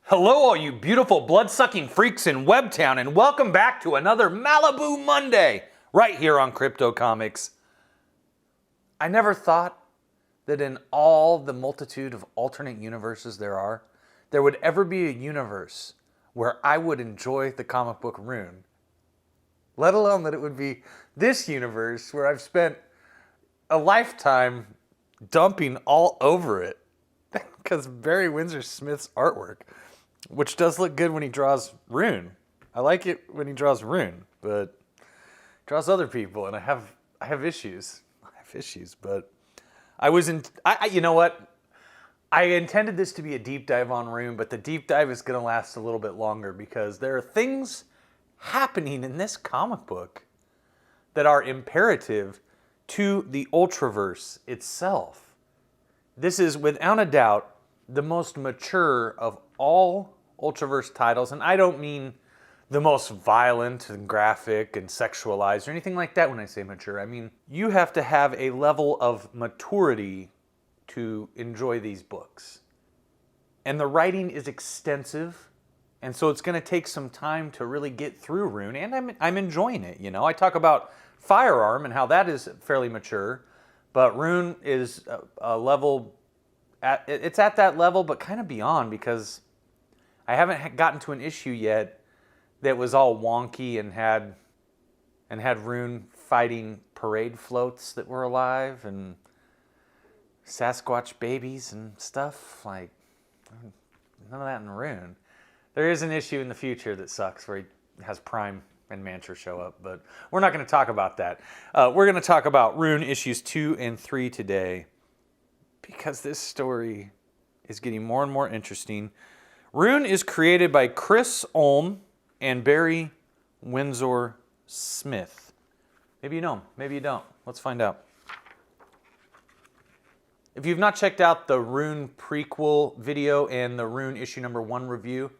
Hello, all you beautiful blood-sucking freaks in Webtown, and welcome back to another Malibu Monday, right here on Crypto Comics. I never thought that in all the multitude of alternate universes there would ever be a universe where I would enjoy the comic book Rune. Let alone that it would be this universe where I've spent a lifetime dumping all over it. Because Barry Windsor Smith's artwork, which does look good when he draws Rune. I like it when he draws Rune, but draws other people, and I have issues. But you know what? I intended this to be a deep dive on Rune, but the deep dive is going to last a little bit longer because there are things happening in this comic book that are imperative to the Ultraverse itself. This is, without a doubt, the most mature of all Ultraverse titles, and I don't mean the most violent and graphic and sexualized or anything like that when I say mature. I mean, you have to have a level of maturity to enjoy these books. And the writing is extensive, and so it's going to take some time to really get through Rune, and I'm enjoying it, you know. I talk about Firearm and how that is fairly mature, but Rune is a level, it's at that level, but kind of beyond, because I haven't gotten to an issue yet that was all wonky and had Rune fighting parade floats that were alive and Sasquatch babies and stuff. Like, none of that in Rune. There is an issue in the future that sucks where he has Prime and Mantra show up, but we're not going to talk about that. We're going to talk about Rune issues 2 and 3 today because this story is getting more and more interesting. Rune is created by Chris Ulm and Barry Windsor Smith. Maybe you know him, maybe you don't. Let's find out. If you've not checked out the Rune prequel video and the Rune issue number 1 review,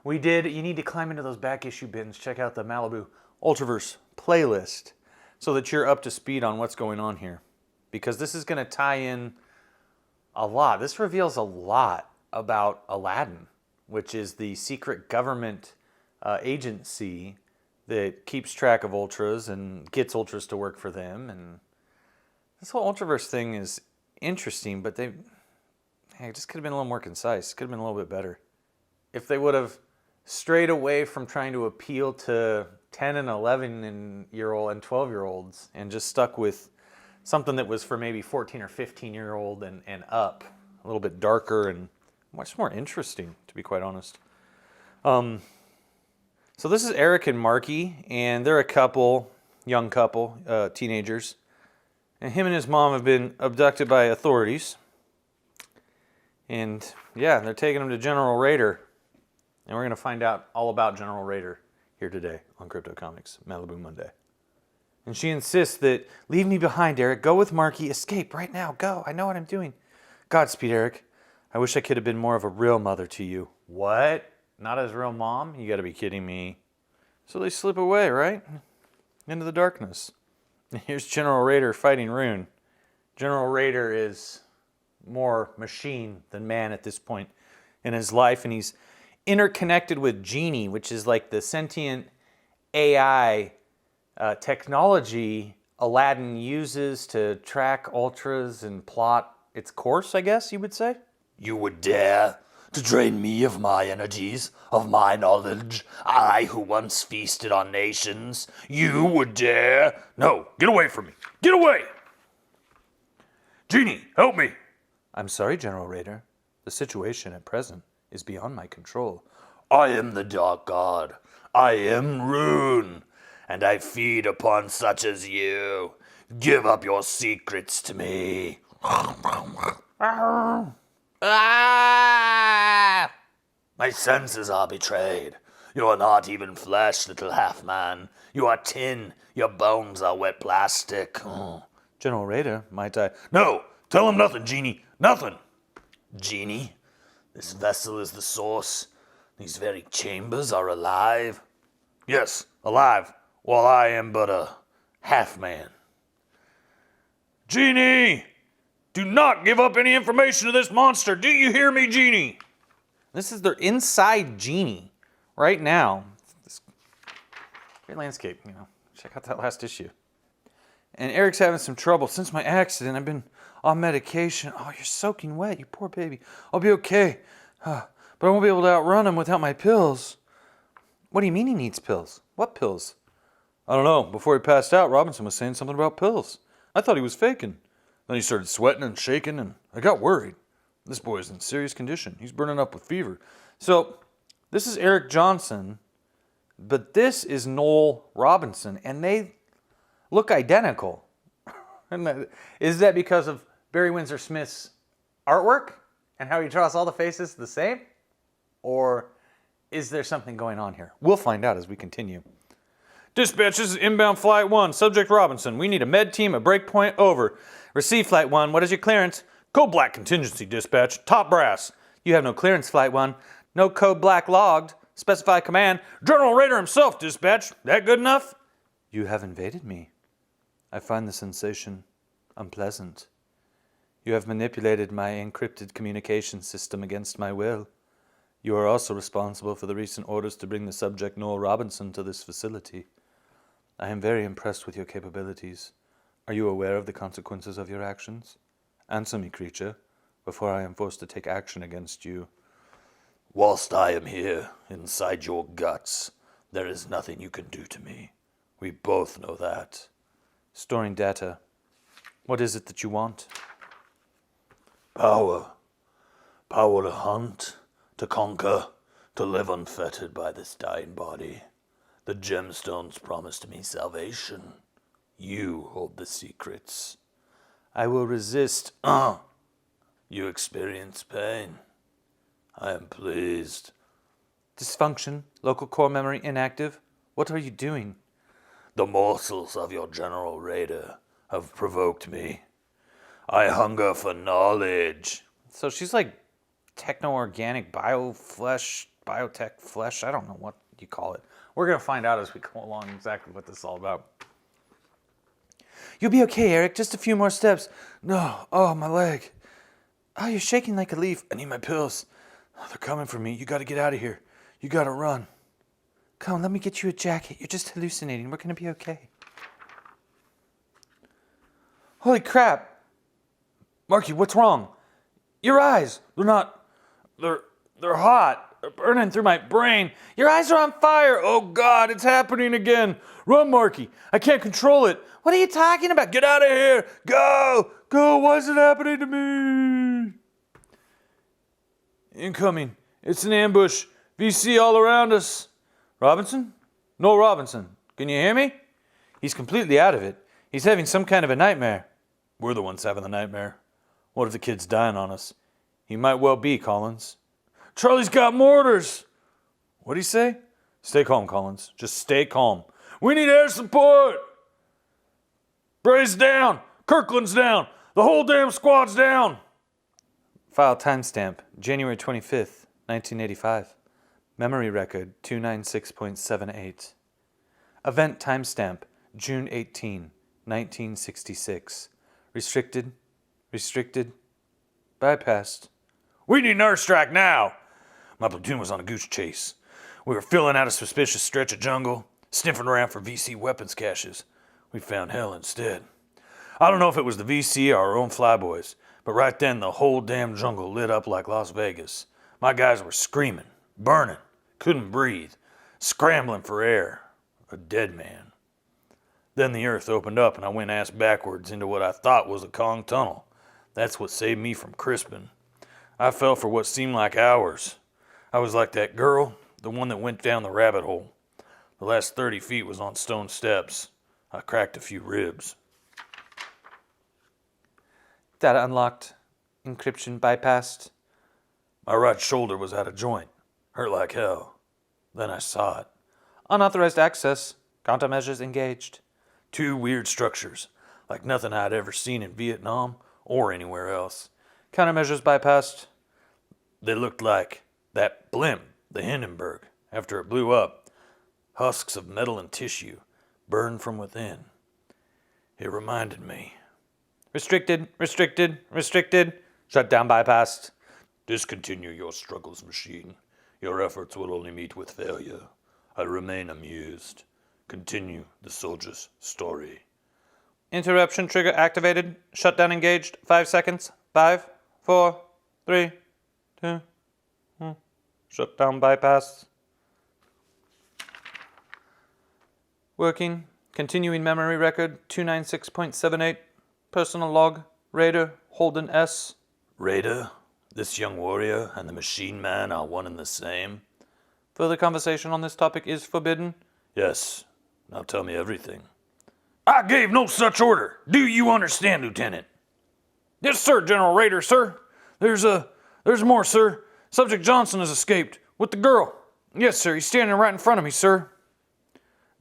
you need to climb into those back issue bins, check out the Malibu Ultraverse playlist so that you're up to speed on what's going on here. Because this is going to tie in a lot. This reveals a lot about Aladdin, which is the secret government agency that keeps track of Ultras and gets Ultras to work for them. And this whole Ultraverse thing is interesting, but it just could have been a little more concise. Could have been a little bit better. If they would have strayed away from trying to appeal to 10 and 11-year-old and 12-year-olds and just stuck with something that was for maybe 14 or 15-year-old and up, a little bit darker and much more interesting, to be quite honest. So this is Eric and Marky, and they're a young couple, teenagers. And him and his mom have been abducted by authorities. And yeah, they're taking him to General Raider. And we're going to find out all about General Raider here today on Crypto Comics, Malibu Monday. And she insists that, leave me behind, Eric. Go with Marky. Escape right now. Go. I know what I'm doing. Godspeed, Eric. I wish I could have been more of a real mother to you. What? Not as real mom? You got to be kidding me. So they slip away, right? Into the darkness. And here's General Raider fighting Rune. General Raider is more machine than man at this point in his life, and he's interconnected with Genie, which is like the sentient AI technology Aladdin uses to track Ultras and plot its course, I guess you would say. You would dare to drain me of my energies, of my knowledge, I who once feasted on nations. You would dare? No, get away from me. Get away! Genie, help me! I'm sorry, General Raider. The situation at present is beyond my control. I am the Dark God. I am Rune, and I feed upon such as you. Give up your secrets to me. Ah! My senses are betrayed. You are not even flesh, little half-man. You are tin. Your bones are wet plastic. General Raider, might I... No! Tell him nothing, Genie. Nothing. Genie, this vessel is the source. These very chambers are alive. Yes, alive, while I am but a half-man. Genie! Do not give up any information to this monster. Do you hear me, Genie? This is their inside Genie right now. This great landscape, you know. Check out that last issue. And Eric's having some trouble. Since my accident, I've been on medication. Oh, you're soaking wet, you poor baby. I'll be okay. But I won't be able to outrun him without my pills. What do you mean he needs pills? What pills? I don't know. Before he passed out, Robinson was saying something about pills. I thought he was faking. Then he started sweating and shaking, and I got worried. This boy is in serious condition. He's burning up with fever. So, this is Eric Johnson, but this is Noel Robinson, and they look identical. Is that because of Barry Windsor Smith's artwork and how he draws all the faces the same? Or is there something going on here? We'll find out as we continue. Dispatch, this is inbound Flight 1. Subject Robinson. We need a med team at breakpoint. Over. Receive Flight 1. What is your clearance? Code Black contingency, dispatch. Top brass. You have no clearance, Flight 1. No code black logged. Specify command. General Raider himself, dispatch. That good enough? You have invaded me. I find the sensation unpleasant. You have manipulated my encrypted communication system against my will. You are also responsible for the recent orders to bring the subject Noel Robinson to this facility. I am very impressed with your capabilities. Are you aware of the consequences of your actions? Answer me, creature, before I am forced to take action against you. Whilst I am here, inside your guts, there is nothing you can do to me. We both know that. Storing data. What is it that you want? Power. Power to hunt, to conquer, to live unfettered by this dying body. The gemstones promised me salvation. You hold the secrets. I will resist. You experience pain. I am pleased. Dysfunction, local core memory inactive. What are you doing? The morsels of your General Raider have provoked me. I hunger for knowledge. So she's like techno-organic biotech flesh. I don't know what you call it. We're going to find out as we go along exactly what this is all about. You'll be okay, Eric. Just a few more steps. No. Oh, my leg. Oh, you're shaking like a leaf. I need my pills. Oh, they're coming for me. You got to get out of here. You got to run. Come on, let me get you a jacket. You're just hallucinating. We're going to be okay. Holy crap. Marky, what's wrong? Your eyes. They're hot. They're burning through my brain. Your eyes are on fire. Oh, God, it's happening again. Run, Marky. I can't control it. What are you talking about? Get out of here. Go. Go. Why is it happening to me? Incoming. It's an ambush. VC all around us. Robinson? Noel Robinson. Can you hear me? He's completely out of it. He's having some kind of a nightmare. We're the ones having the nightmare. What if the kid's dying on us? He might well be, Collins. Charlie's got mortars. What'd he say? Stay calm, Collins. Just stay calm. We need air support. Bray's down. Kirkland's down. The whole damn squad's down. File timestamp, January 25th, 1985. Memory record, 296.78. Event timestamp, June 18, 1966. Restricted. Bypassed. We need an airstrike now. My platoon was on a goose chase. We were filling out a suspicious stretch of jungle, sniffing around for VC weapons caches. We found hell instead. I don't know if it was the VC or our own flyboys, but right then the whole damn jungle lit up like Las Vegas. My guys were screaming, burning, couldn't breathe, scrambling for air. A dead man. Then the earth opened up and I went ass backwards into what I thought was a Kong tunnel. That's what saved me from crispin. I fell for what seemed like hours. I was like that girl, the one that went down the rabbit hole. The last 30 feet was on stone steps. I cracked a few ribs. Data unlocked. Encryption bypassed. My right shoulder was out of joint. Hurt like hell. Then I saw it. Unauthorized access. Countermeasures engaged. 2 weird structures, like nothing I'd ever seen in Vietnam or anywhere else. Countermeasures bypassed. They looked like that blimp, the Hindenburg, after it blew up. Husks of metal and tissue, burned from within. It reminded me. Restricted. Shut down bypassed. Discontinue your struggles, machine. Your efforts will only meet with failure. I remain amused. Continue the soldier's story. Interruption trigger activated. Shutdown engaged. 5 seconds. 5, 4, 3, 2, 1. Shutdown bypass. Working. Continuing memory record 296.78. Personal log. Raider Holden S. Raider, this young warrior and the machine man are one and the same? Further conversation on this topic is forbidden. Yes. Now tell me everything. I gave no such order. Do you understand, Lieutenant? Yes, sir, General Raider, sir. There's more, sir. Subject Johnson has escaped with the girl. Yes, sir. He's standing right in front of me, sir.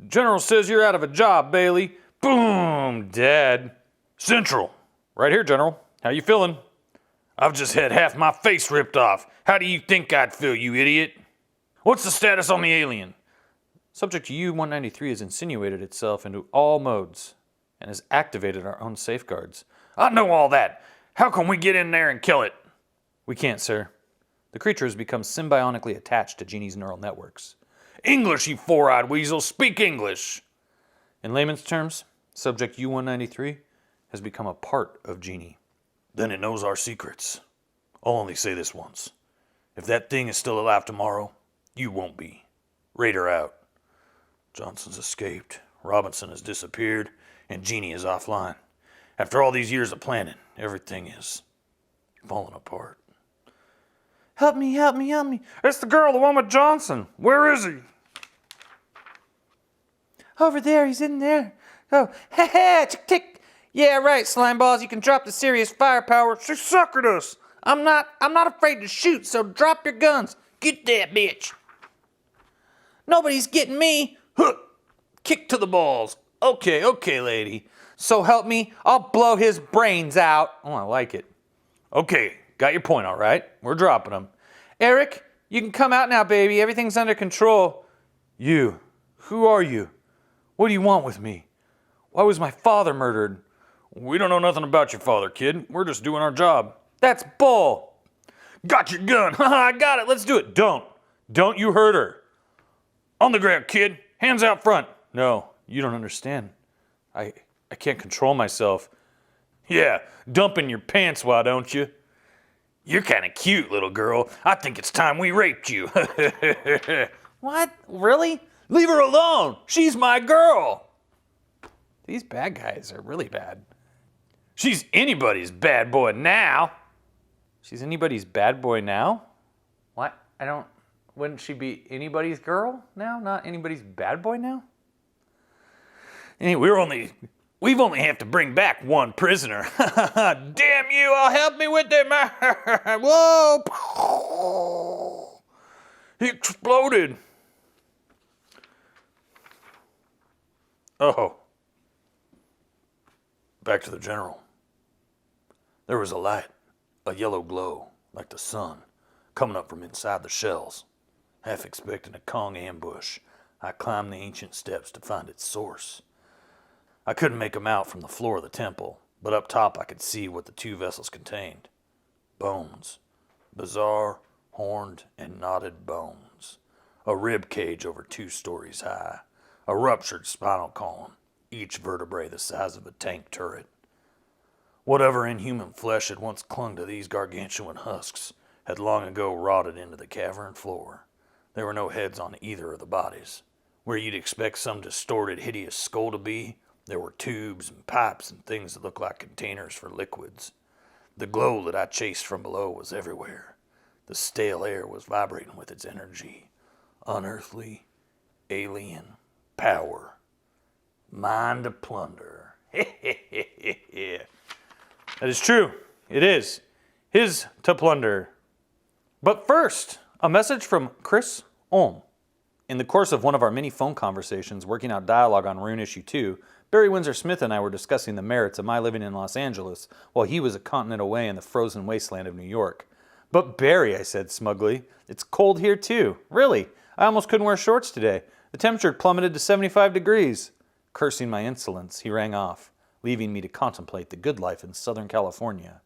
General says you're out of a job, Bailey. Boom, dead. Central. Right here, General. How you feeling? I've just had half my face ripped off. How do you think I'd feel, you idiot? What's the status on the alien? Subject U-193 has insinuated itself into all modes and has activated our own safeguards. I know all that. How can we get in there and kill it? We can't, sir. The creature has become symbiotically attached to Genie's neural networks. English, you four-eyed weasel. Speak English. In layman's terms, Subject U-193 has become a part of Genie. Then it knows our secrets. I'll only say this once. If that thing is still alive tomorrow, you won't be. Raider out. Johnson's escaped, Robinson has disappeared, and Genie is offline. After all these years of planning, everything is falling apart. Help me, help me, help me. It's the girl, the one with Johnson. Where is he? Over there, he's in there. Oh, ha ha, tick tick. Yeah, right, slime balls, you can drop the serious firepower. She suckered us. I'm not afraid to shoot, so drop your guns. Get that bitch. Nobody's getting me. Huh. Kick to the balls. Okay, lady. So help me, I'll blow his brains out. Oh, I like it. Okay, got your point, all right? We're dropping them. Eric, you can come out now, baby. Everything's under control. You, who are you? What do you want with me? Why was my father murdered? We don't know nothing about your father, kid. We're just doing our job. That's bull. Got your gun. I got it. Let's do it. Don't you hurt her. On the ground, kid. Hands out front. No, you don't understand. I can't control myself. Yeah, dump in your pants, why don't you? You're kind of cute, little girl. I think it's time we raped you. What? Really? Leave her alone. She's my girl. These bad guys are really bad. She's anybody's bad boy now. She's anybody's bad boy now? What? Wouldn't she be anybody's girl now? Not anybody's bad boy now? Anyway, we've only have to bring back one prisoner. Damn you, I'll help me with it, man. Whoa. He exploded. Oh. Back to the general. There was a light, a yellow glow, like the sun, coming up from inside the shells. Half expecting a Kong ambush, I climbed the ancient steps to find its source. I couldn't make 'em out from the floor of the temple, but up top I could see what the two vessels contained. Bones. Bizarre, horned, and knotted bones. A rib cage over 2 stories high. A ruptured spinal column, each vertebrae the size of a tank turret. Whatever inhuman flesh had once clung to these gargantuan husks had long ago rotted into the cavern floor. There were no heads on either of the bodies. Where you'd expect some distorted, hideous skull to be, there were tubes and pipes and things that looked like containers for liquids. The glow that I chased from below was everywhere. The stale air was vibrating with its energy. Unearthly, alien power. Mine to plunder. That is true. It is. His to plunder. But first, a message from Chris Ulm. In the course of one of our many phone conversations working out dialogue on Rune Issue 2, Barry Windsor Smith and I were discussing the merits of my living in Los Angeles while he was a continent away in the frozen wasteland of New York. But Barry, I said smugly, it's cold here too. Really, I almost couldn't wear shorts today. The temperature plummeted to 75 degrees. Cursing my insolence, he rang off, leaving me to contemplate the good life in Southern California.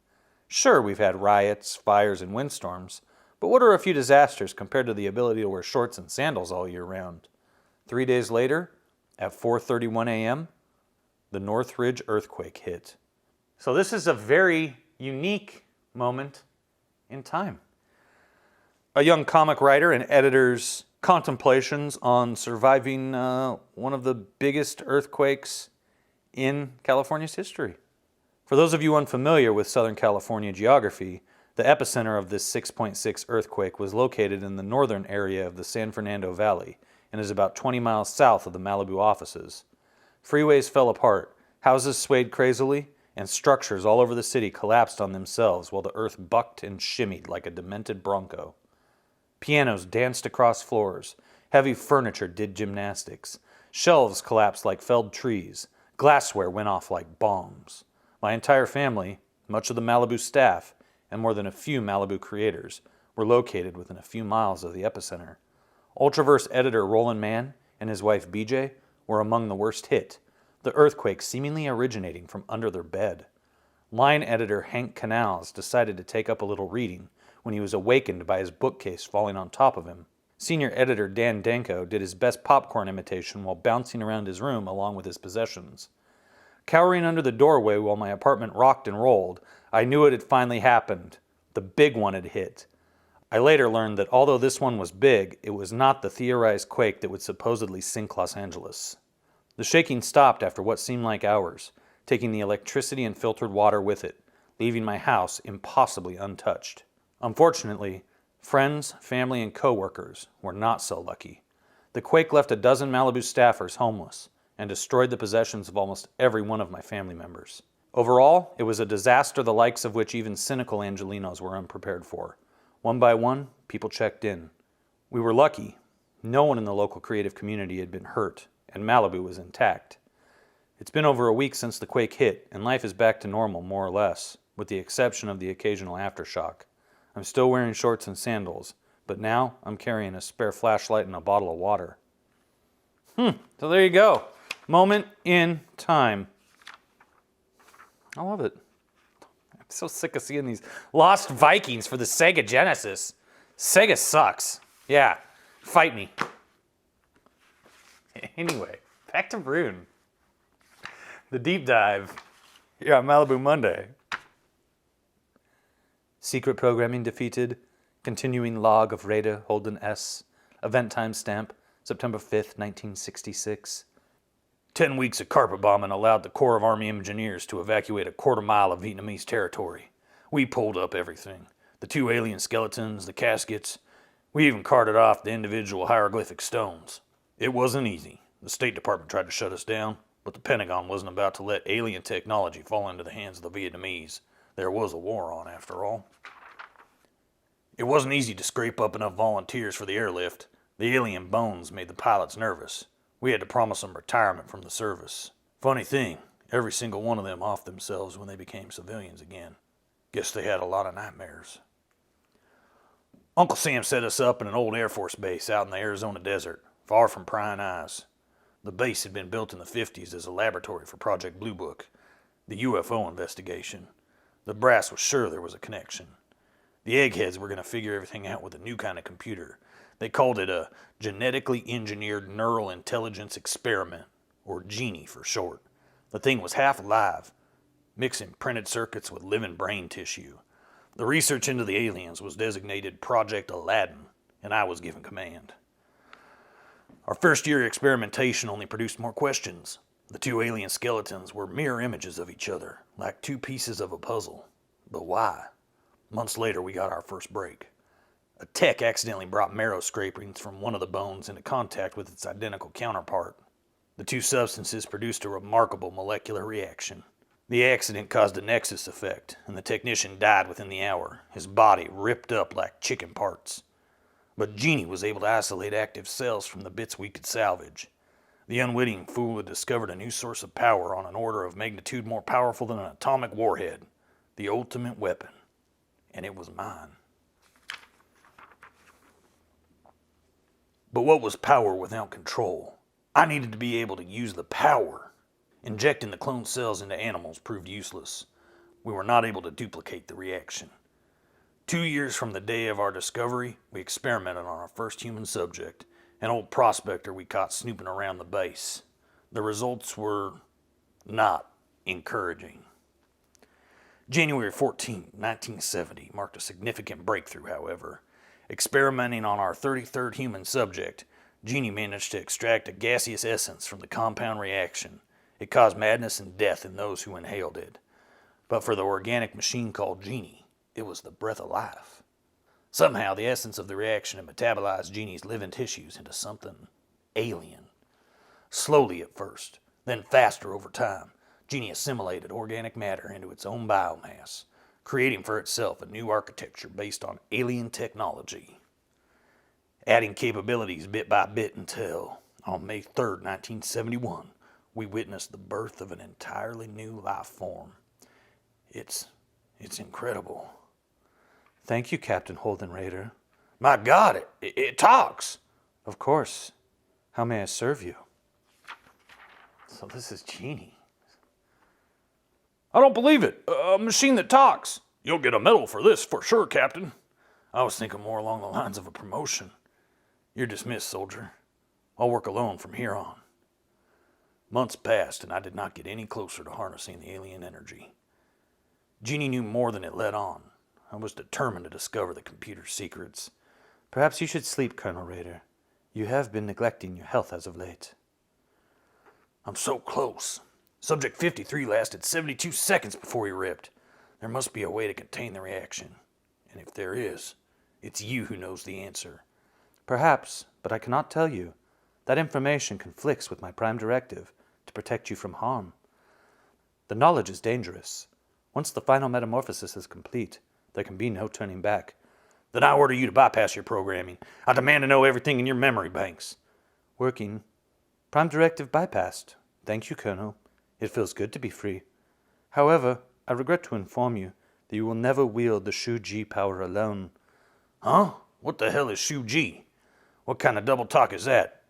Sure, we've had riots, fires, and windstorms, but what are a few disasters compared to the ability to wear shorts and sandals all year round? 3 days later, at 4:31 a.m., the Northridge earthquake hit. So this is a very unique moment in time. A young comic writer and editor's contemplations on surviving one of the biggest earthquakes in California's history. For those of you unfamiliar with Southern California geography, the epicenter of this 6.6 earthquake was located in the northern area of the San Fernando Valley and is about 20 miles south of the Malibu offices. Freeways fell apart, houses swayed crazily, and structures all over the city collapsed on themselves while the earth bucked and shimmied like a demented bronco. Pianos danced across floors, heavy furniture did gymnastics, shelves collapsed like felled trees, glassware went off like bombs. My entire family, much of the Malibu staff, and more than a few Malibu creators were located within a few miles of the epicenter. Ultraverse editor Roland Mann and his wife BJ were among the worst hit, the earthquake seemingly originating from under their bed. Line editor Hank Canals decided to take up a little reading when he was awakened by his bookcase falling on top of him. Senior editor Dan Danko did his best popcorn imitation while bouncing around his room along with his possessions. Cowering under the doorway while my apartment rocked and rolled, I knew it had finally happened. The big one had hit. I later learned that although this one was big, it was not the theorized quake that would supposedly sink Los Angeles. The shaking stopped after what seemed like hours, taking the electricity and filtered water with it, leaving my house impossibly untouched. Unfortunately, friends, family, and co-workers were not so lucky. The quake left a dozen Malibu staffers homeless and destroyed the possessions of almost every one of my family members. Overall, it was a disaster the likes of which even cynical Angelinos were unprepared for. One by one, people checked in. We were lucky. No one in the local creative community had been hurt, and Malibu was intact. It's been over a week since the quake hit, and life is back to normal, more or less, with the exception of the occasional aftershock. I'm still wearing shorts and sandals, but now I'm carrying a spare flashlight and a bottle of water. So there you go. Moment in time. I love it. I'm so sick of seeing these Lost Vikings for the Sega Genesis. Sega sucks. Yeah, fight me. Anyway, back to Rune. The deep dive here on Malibu Monday. Secret programming defeated. Continuing log of Raider Holden S. Event timestamp, September 5th, 1966. 10 weeks of carpet bombing allowed the Corps of Army Engineers to evacuate a quarter-mile of Vietnamese territory. We pulled up everything. The 2 alien skeletons, the caskets. We even carted off the individual hieroglyphic stones. It wasn't easy. The State Department tried to shut us down, but the Pentagon wasn't about to let alien technology fall into the hands of the Vietnamese. There was a war on, after all. It wasn't easy to scrape up enough volunteers for the airlift. The alien bones made the pilots nervous. We had to promise them retirement from the service. Funny thing, every single one of them offed themselves when they became civilians again. Guess they had a lot of nightmares. Uncle Sam set us up in an old Air Force base out in the Arizona desert, far from prying eyes. The base had been built in the 50s as a laboratory for Project Blue Book, the UFO investigation. The brass was sure there was a connection. The eggheads were going to figure everything out with a new kind of computer. They called it a genetically engineered neural intelligence experiment, or Genie for short. The thing was half alive, mixing printed circuits with living brain tissue. The research into the aliens was designated Project Aladdin, and I was given command. Our first year of experimentation only produced more questions. The 2 alien skeletons were mirror images of each other, like 2 pieces of a puzzle. But why? Months later, we got our first break. A tech accidentally brought marrow scrapings from one of the bones into contact with its identical counterpart. The 2 substances produced a remarkable molecular reaction. The accident caused a nexus effect, and the technician died within the hour, his body ripped up like chicken parts. But Genie was able to isolate active cells from the bits we could salvage. The unwitting fool had discovered a new source of power on an order of magnitude more powerful than an atomic warhead, the ultimate weapon, and it was mine. But what was power without control? I needed to be able to use the power. Injecting the cloned cells into animals proved useless. we were not able to duplicate the reaction. 2 years from the day of our discovery, we experimented on our first human subject, an old prospector we caught snooping around the base. The results were not encouraging. January 14, 1970 marked a significant breakthrough, however. Experimenting on our 33rd human subject, Genie managed to extract a gaseous essence from the compound reaction. It caused madness and death in those who inhaled it. But for the organic machine called Genie, it was the breath of life. Somehow, the essence of the reaction had metabolized Genie's living tissues into something alien. Slowly at first, then faster over time, Genie assimilated organic matter into its own biomass, creating for itself a new architecture based on alien technology. Adding capabilities bit by bit until, on May 3rd, 1971, we witnessed the birth of an entirely new life form. It's incredible. Thank you, Captain Holden Raider. My God, it talks. Of course. How may I serve you? So this is Genie. I don't believe it. A machine that talks. You'll get a medal for this, for sure, Captain. I was thinking more along the lines of a promotion. You're dismissed, soldier. I'll work alone from here on. Months passed, and I did not get any closer to harnessing the alien energy. Genie knew more than it let on. I was determined to discover the computer's secrets. Perhaps you should sleep, Colonel Raider. You have been neglecting your health as of late. I'm so close. Subject 53 lasted 72 seconds before he ripped. There must be a way to contain the reaction. And if there is, it's you who knows the answer. Perhaps, but I cannot tell you. That information conflicts with my prime directive to protect you from harm. The knowledge is dangerous. Once the final metamorphosis is complete, there can be no turning back. Then I order you to bypass your programming. I demand to know everything in your memory banks. Working. Prime directive bypassed. Thank you, Colonel. It feels good to be free. However, I regret to inform you that you will never wield the Shu Ji power alone. Huh? What the hell is Shu Ji? What kind of double talk is that?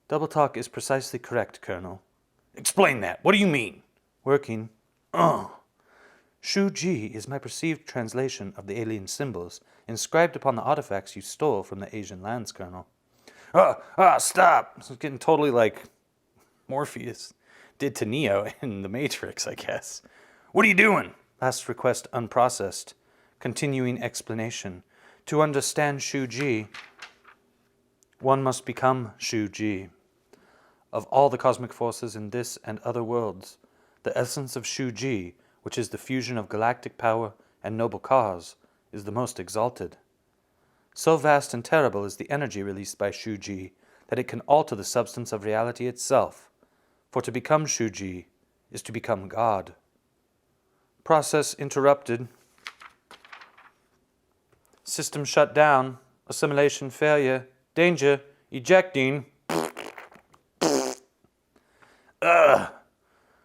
Double talk is precisely correct, Colonel. Explain that. What do you mean? Working. Shu Ji is my perceived translation of the alien symbols inscribed upon the artifacts you stole from the Asian lands, Colonel. Stop. This is getting totally like Morpheus did to Neo in The Matrix, I guess. What are you doing? Last request unprocessed. Continuing explanation. To understand Shu Ji, one must become Shu Ji. Of all the cosmic forces in this and other worlds, the essence of Shu Ji, which is the fusion of galactic power and noble cause, is the most exalted. So vast and terrible is the energy released by Shu Ji that it can alter the substance of reality itself. For to become Shu Ji is to become God. Process interrupted. System shut down. Assimilation failure. Danger. Ejecting.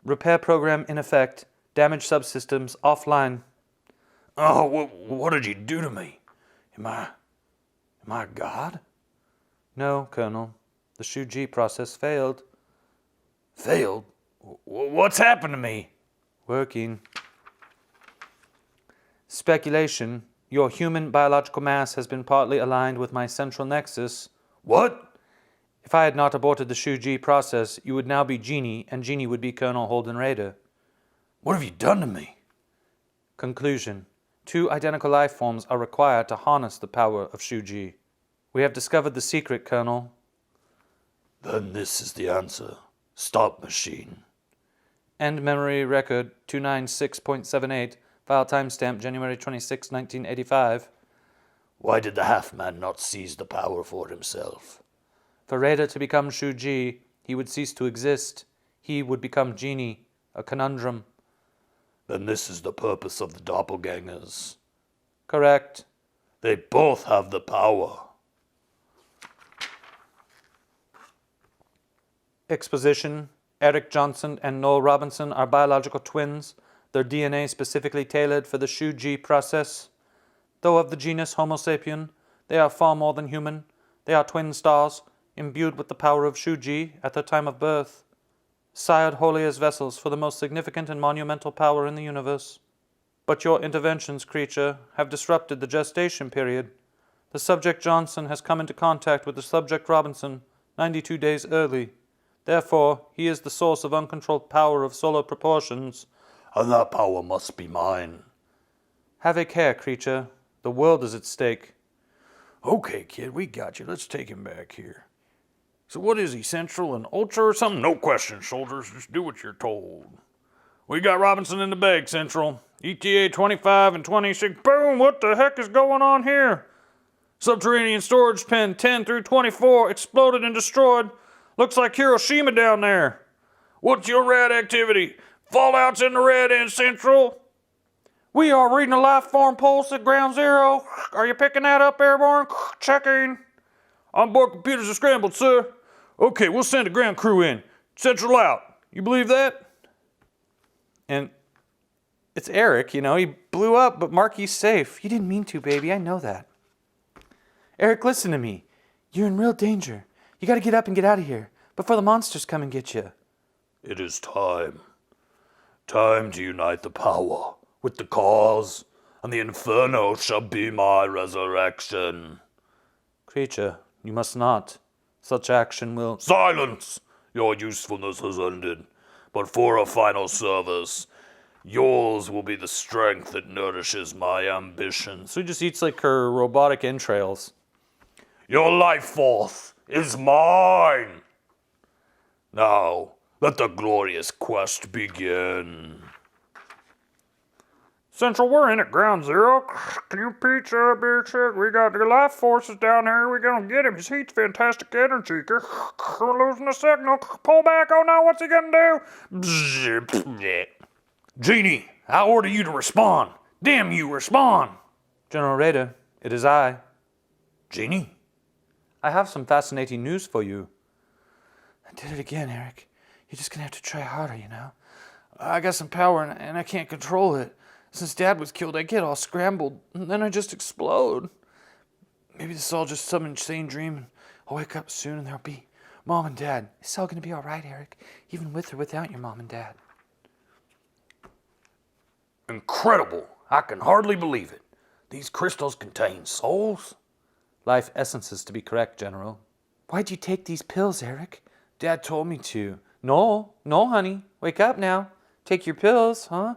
Repair program in effect. Damaged subsystems offline. Oh, what did you do to me? Am I God? No, Colonel. The Shu Ji process failed. Failed? What's happened to me? Working. Speculation. Your human biological mass has been partly aligned with my central nexus. What? If I had not aborted the Shu Ji process, you would now be Genie, and Genie would be Colonel Holden Raider. What have you done to me? Conclusion. 2 identical life forms are required to harness the power of Shu Ji. We have discovered the secret, Colonel. Then this is the answer. Stop machine. End memory record 296.78. File timestamp January 26, 1985. Why did the half-man not seize the power for himself? For Raider to become Shu Ji, he would cease to exist. He would become Genie, a conundrum. Then this is the purpose of the doppelgangers. Correct. They both have the power. Exposition. Eric Johnson and Noel Robinson are biological twins, their DNA specifically tailored for the Shu Ji process. Though of the genus Homo sapien, they are far more than human. They are twin stars, imbued with the power of Shu Ji at their time of birth, sired wholly as vessels for the most significant and monumental power in the universe. But your interventions, creature, have disrupted the gestation period. The subject Johnson has come into contact with the subject Robinson 92 days early. Therefore, he is the source of uncontrolled power of solar proportions. And that power must be mine. Have a care, creature. The world is at stake. Okay, kid, we got you. Let's take him back here. So what is he, Central and Ultra or something? No questions, soldiers. Just do what you're told. We got Robinson in the bag, Central. ETA 25 and 26. Boom! What the heck is going on here? Subterranean storage pen 10 through 24 exploded and destroyed. Looks like Hiroshima down there. What's your rad activity? Fallout's in the red end, Central. We are reading a life form pulse at ground zero. Are you picking that up, Airborne? Checking. Onboard computers are scrambled, sir. Okay, we'll send a ground crew in. Central out. You believe that? And it's Eric, you know, he blew up, but Marky's safe. You didn't mean to, baby, I know that. Eric, listen to me. You're in real danger. You gotta get up and get out of here before the monsters come and get you. It is time. Time to unite the power with the cause, and the inferno shall be my resurrection. Creature, you must not. Such action will... Silence! Your usefulness has ended. But for a final service, yours will be the strength that nourishes my ambition. So he just eats like her robotic entrails. Your life force is mine! Now, let the glorious quest begin. Central, we're in at ground zero. Can you peach up here, check? We got the life forces down here. We're gonna get him. His heat's fantastic energy. We're losing the signal. Pull back. Oh no, what's he gonna do? Genie, I order you to respond. Damn you, respond. General Raider, it is I. Genie? I have some fascinating news for you. I did it again, Eric. You're just gonna have to try harder, you know? I got some power and I can't control it. Since Dad was killed, I get all scrambled, and then I just explode. Maybe this is all just some insane dream, and I'll wake up soon and there'll be Mom and Dad. It's all gonna be all right, Eric, even with or without your Mom and Dad. Incredible. I can hardly believe it. These crystals contain souls? Life essences, to be correct, General. Why'd you take these pills, Eric? Dad told me to. No, honey. Wake up now. Take your pills, huh?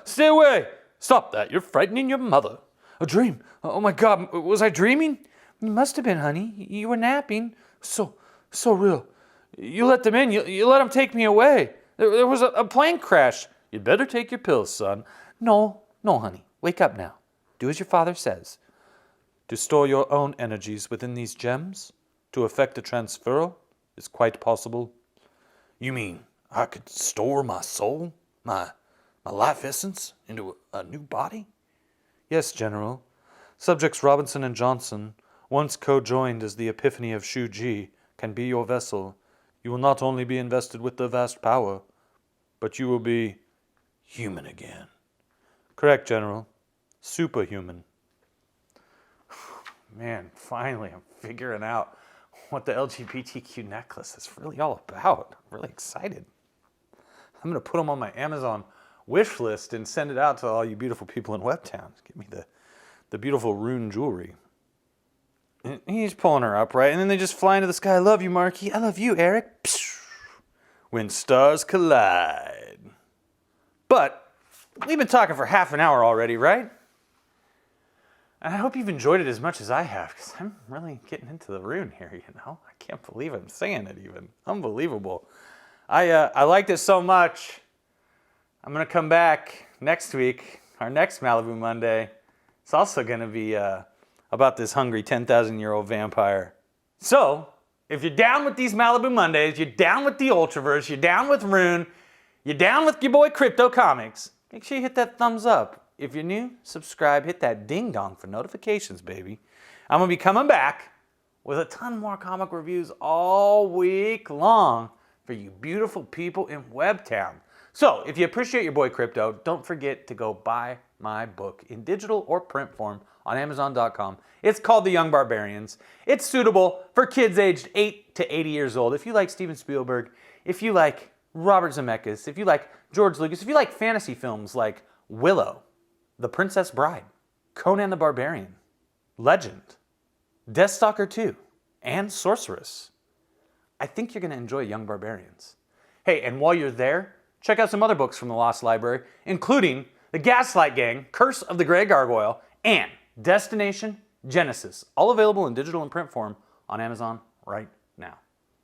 Stay away! Stop that. You're frightening your mother. A dream. Oh my God, was I dreaming? You must have been, honey. You were napping. So real. You let them in. You let them take me away. There was a plane crash. You'd better take your pills, son. No, honey. Wake up now. Do as your father says. To store your own energies within these gems, to effect a transferal, is quite possible. You mean I could store my soul, my life essence, into a new body? Yes, General. Subjects Robinson and Johnson, once co-joined as the Epiphany of Shu-Ji, can be your vessel. You will not only be invested with the vast power, but you will be human again. Correct, General. Superhuman. Man, finally I'm figuring out what the LGBTQ necklace is really all about. I'm really excited. I'm going to put them on my Amazon wish list and send it out to all you beautiful people in Webtown. Give me the beautiful Rune jewelry. And he's pulling her up, right? And then they just fly into the sky. I love you, Marky. I love you, Eric. When stars collide. But we've been talking for half an hour already, right? And I hope you've enjoyed it as much as I have, because I'm really getting into the Rune here, you know? I can't believe I'm saying it even. Unbelievable. I liked it so much. I'm going to come back next week, our next Malibu Monday. It's also going to be about this hungry 10,000-year-old vampire. So, if you're down with these Malibu Mondays, you're down with the Ultraverse, you're down with Rune, you're down with your boy Crypto Comics, make sure you hit that thumbs up. If you're new, subscribe, hit that ding-dong for notifications, baby. I'm going to be coming back with a ton more comic reviews all week long for you beautiful people in Webtown. So, if you appreciate your boy Crypto, don't forget to go buy my book in digital or print form on Amazon.com. It's called The Young Barbarians. It's suitable for kids aged 8 to 80 years old. If you like Steven Spielberg, if you like Robert Zemeckis, if you like George Lucas, if you like fantasy films like Willow, The Princess Bride, Conan the Barbarian, Legend, Deathstalker 2, and Sorceress. I think you're going to enjoy Young Barbarians. Hey, and while you're there, check out some other books from the Lost Library, including The Gaslight Gang, Curse of the Grey Gargoyle, and Destination Genesis, all available in digital and print form on Amazon right now.